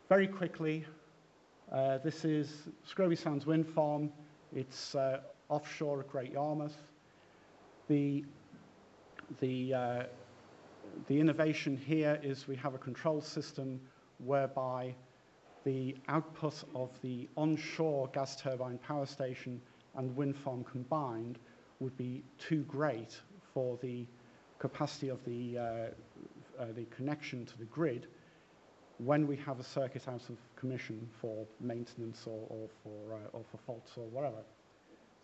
Very quickly, this is Scroby Sands Wind Farm. It's offshore at Great Yarmouth. The innovation here is we have a control system whereby the output of the onshore gas turbine power station and wind farm combined would be too great for the capacity of the connection to the grid when we have a circuit out of commission for maintenance or for faults or whatever.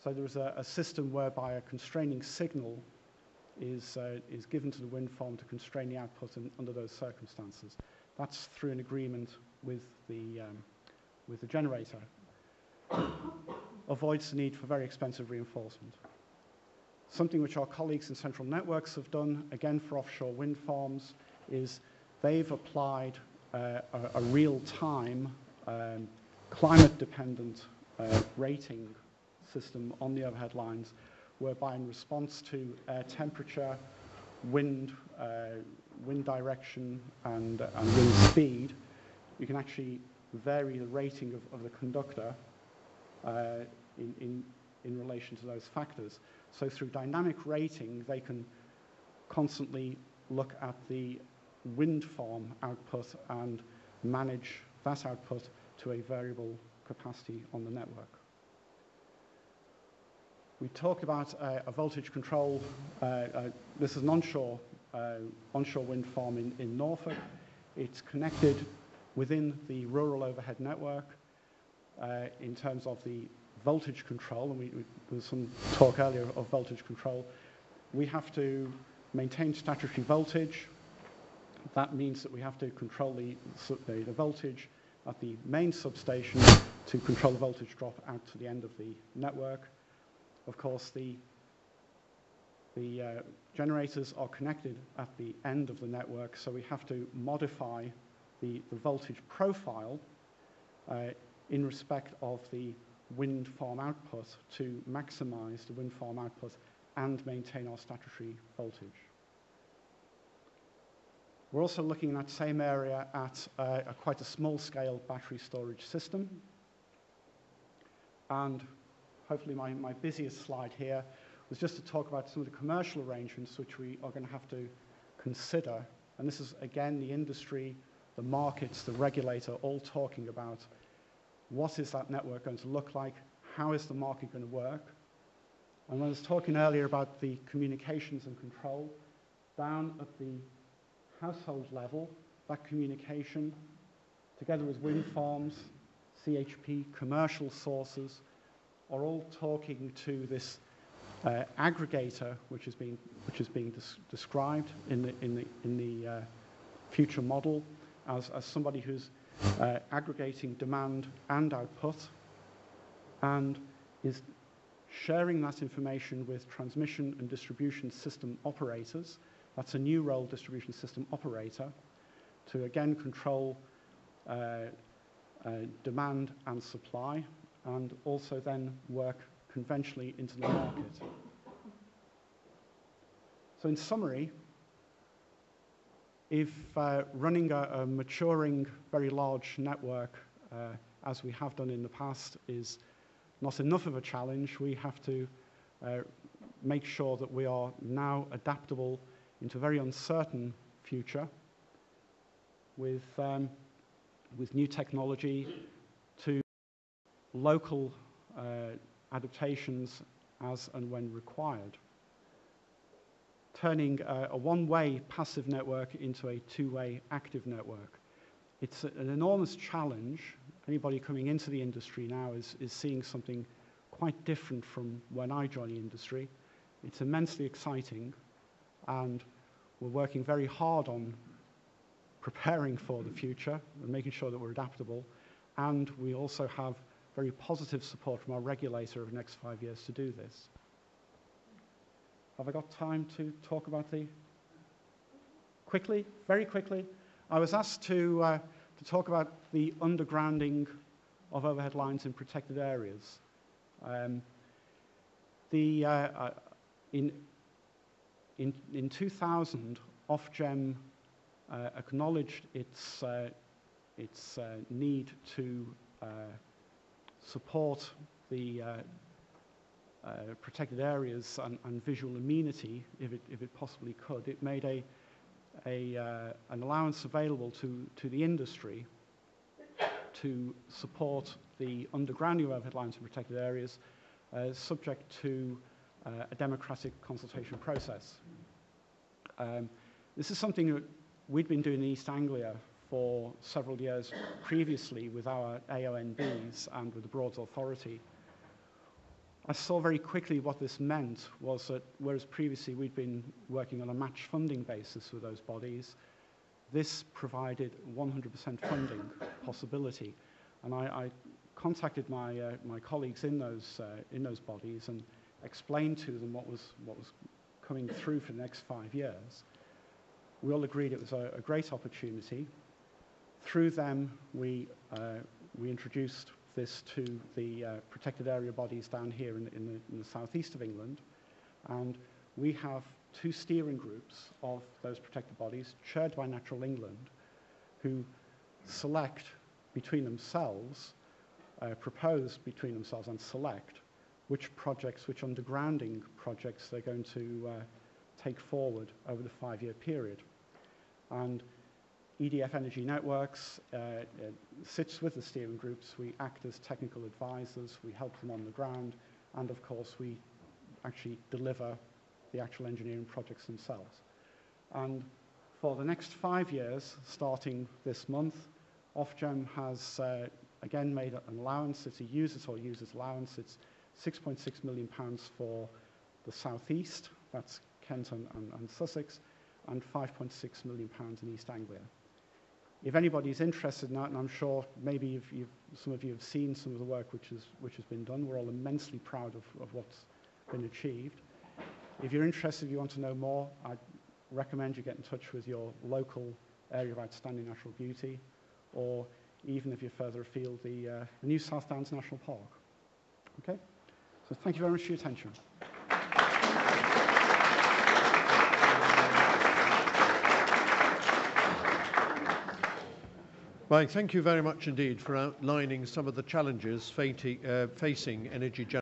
So there is a system whereby a constraining signal is given to the wind farm to constrain the output under those circumstances. That's through an agreement with the generator. Avoids the need for very expensive reinforcement. Something which our colleagues in Central Networks have done, again for offshore wind farms, is they've applied a real-time, climate-dependent rating system on the overhead lines, whereby in response to air temperature, wind direction, and wind speed, you can actually vary the rating of the conductor in relation to those factors. So through dynamic rating, they can constantly look at the wind farm output and manage that output to a variable capacity on the network. We talk about a voltage control. This is an onshore wind farm in Norfolk. It's connected within the rural overhead network in terms of the voltage control, and there was some talk earlier of voltage control. We have to maintain statutory voltage. That means that we have to control the voltage at the main substation to control the voltage drop out to the end of the network. Of course, the generators are connected at the end of the network, so we have to modify the voltage profile in respect of the wind farm output to maximize the wind farm output and maintain our statutory voltage. We're also looking in that same area at quite a small-scale battery storage system. And hopefully my busiest slide here was just to talk about some of the commercial arrangements which we are going to have to consider. And this is, again, the industry, the markets, the regulator, all talking about what is that network going to look like, how is the market going to work. And when I was talking earlier about the communications and control, down at the household level, that communication, together with wind farms, CHP, commercial sources, are all talking to this aggregator, which is being described in the future model as somebody who's aggregating demand and output, and is sharing that information with transmission and distribution system operators. That's a new role, distribution system operator, to again control demand and supply, and also then work conventionally into the market. So in summary, if running a maturing, very large network, as we have done in the past, is not enough of a challenge, we have to make sure that we are now adaptable into a very uncertain future with new technology to local adaptations as and when required. Turning a one-way passive network into a two-way active network. It's an enormous challenge. Anybody coming into the industry now is seeing something quite different from when I joined the industry. It's immensely exciting, and we're working very hard on preparing for the future and making sure that we're adaptable. And we also have very positive support from our regulator over the next 5 years to do this. Have I got time to talk about quickly, very quickly? I was asked to talk about the undergrounding of overhead lines in protected areas. In 2000, Ofgem acknowledged its its need to support the protected areas and visual amenity, if it possibly could, it made an allowance available to the industry to support the undergrounding of overhead lines in protected areas, subject to a democratic consultation process. This is something that we'd been doing in East Anglia for several years previously with our AONBs and with the Broads Authority. I saw very quickly what this meant was that whereas previously we'd been working on a match funding basis with those bodies, this provided 100% funding possibility. And I contacted my colleagues in those bodies and explained to them what was coming through for the next 5 years. We all agreed it was a great opportunity. Through them, we introduced this to the protected area bodies down here in the southeast of England, and we have 2 steering groups of those protected bodies, chaired by Natural England, who select between themselves, propose between themselves and select which projects, which undergrounding projects they're going to take forward over the 5-year period. And EDF Energy Networks sits with the steering groups. We act as technical advisors, we help them on the ground, and of course we actually deliver the actual engineering projects themselves. And for the next 5 years, starting this month, Ofgem has again made an allowance. It's a use-it or use-it allowance. It's £6.6 million for the southeast, that's Kent and Sussex, and £5.6 million in East Anglia. If anybody's interested in that, and I'm sure maybe some of you have seen some of the work which has been done, we're all immensely proud of what's been achieved. If you're interested, if you want to know more, I'd recommend you get in touch with your local area of outstanding natural beauty, or even if you're further afield, the New South Downs National Park. Okay? So thank you very much for your attention. Right, thank you very much indeed for outlining some of the challenges facing energy generation.